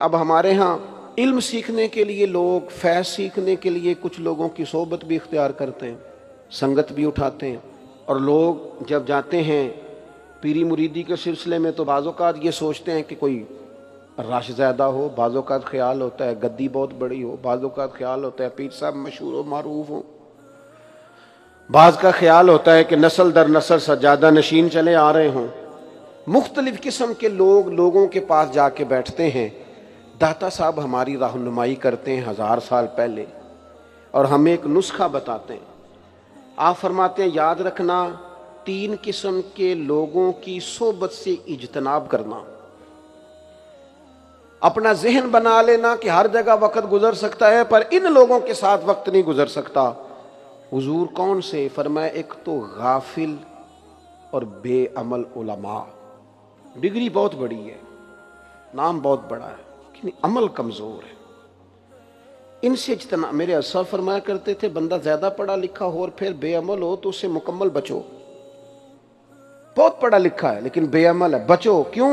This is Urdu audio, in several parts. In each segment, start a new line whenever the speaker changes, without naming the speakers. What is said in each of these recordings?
اب ہمارے ہاں علم سیکھنے کے لیے لوگ، فیض سیکھنے کے لیے کچھ لوگوں کی صحبت بھی اختیار کرتے ہیں، سنگت بھی اٹھاتے ہیں، اور لوگ جب جاتے ہیں پیری مریدی کے سلسلے میں تو بعض اوقات یہ سوچتے ہیں کہ کوئی رش زیادہ ہو، بعض اوقات خیال ہوتا ہے گدی بہت بڑی ہو، بعض اوقات خیال ہوتا ہے پیر صاحب مشہور و معروف ہو، بعض کا خیال ہوتا ہے کہ نسل در نسل سجادہ نشین چلے آ رہے ہوں۔ مختلف قسم کے لوگ لوگوں کے پاس جا کے بیٹھتے ہیں۔ داتا صاحب ہماری رہنمائی کرتے ہیں 1000 سال پہلے، اور ہمیں ایک نسخہ بتاتے ہیں۔ آپ فرماتے ہیں یاد رکھنا 3 قسم کے لوگوں کی صحبت سے اجتناب کرنا۔ اپنا ذہن بنا لینا کہ ہر جگہ وقت گزر سکتا ہے پر ان لوگوں کے ساتھ وقت نہیں گزر سکتا۔ حضور کون سے؟ فرمایا ایک تو غافل اور بے عمل علماء۔ ڈگری بہت بڑی ہے، نام بہت بڑا ہے، لیکن عمل کمزور ہے، ان سے اجتناب۔ میرے اسلاف فرمایا کرتے تھے بندہ زیادہ پڑھا لکھا ہو اور پھر بے عمل ہو تو اس سے مکمل بچو۔ بہت پڑھا لکھا ہے لیکن بے عمل ہے، بچو۔ کیوں؟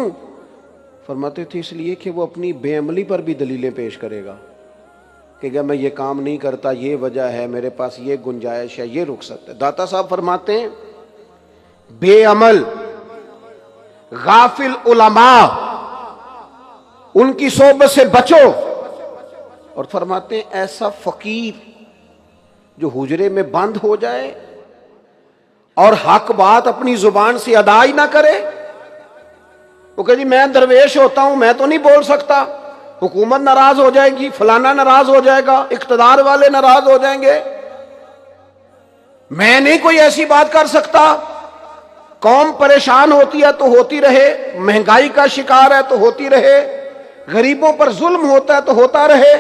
فرماتے تھے اس لیے کہ وہ اپنی بے عملی پر بھی دلیلیں پیش کرے گا کہ اگر میں یہ کام نہیں کرتا یہ وجہ ہے، میرے پاس یہ گنجائش ہے، یہ رخصت ہے۔ داتا صاحب فرماتے ہیں بے عمل غافل علماء ان کی صحبت سے بچو، اور فرماتے ہیں ایسا فقیر جو حجرے میں بند ہو جائے اور حق بات اپنی زبان سے ادا ہی نہ کرے۔ وہ کہ جی میں درویش ہوتا ہوں، میں تو نہیں بول سکتا، حکومت ناراض ہو جائے گی، فلانا ناراض ہو جائے گا، اقتدار والے ناراض ہو جائیں گے، میں نہیں کوئی ایسی بات کر سکتا۔ قوم پریشان ہوتی ہے تو ہوتی رہے، مہنگائی کا شکار ہے تو ہوتی رہے، غریبوں پر ظلم ہوتا ہے تو ہوتا رہے۔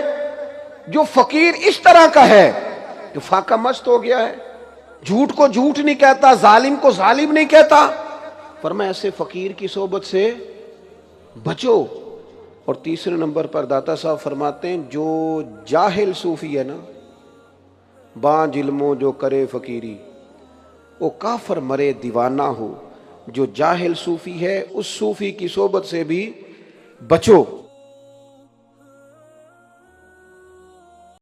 جو فقیر اس طرح کا ہے جو فاقہ مست ہو گیا ہے، جھوٹ کو جھوٹ نہیں کہتا، ظالم کو ظالم نہیں کہتا، فرمایا ایسے فقیر کی صحبت سے بچو۔ اور تیسرے نمبر پر داتا صاحب فرماتے ہیں جو جاہل صوفی ہے نا، بانج علموں جو کرے فقیری، وہ کافر مرے دیوانہ ہو۔ جو جاہل صوفی ہے اس صوفی کی صحبت سے بھی بچو۔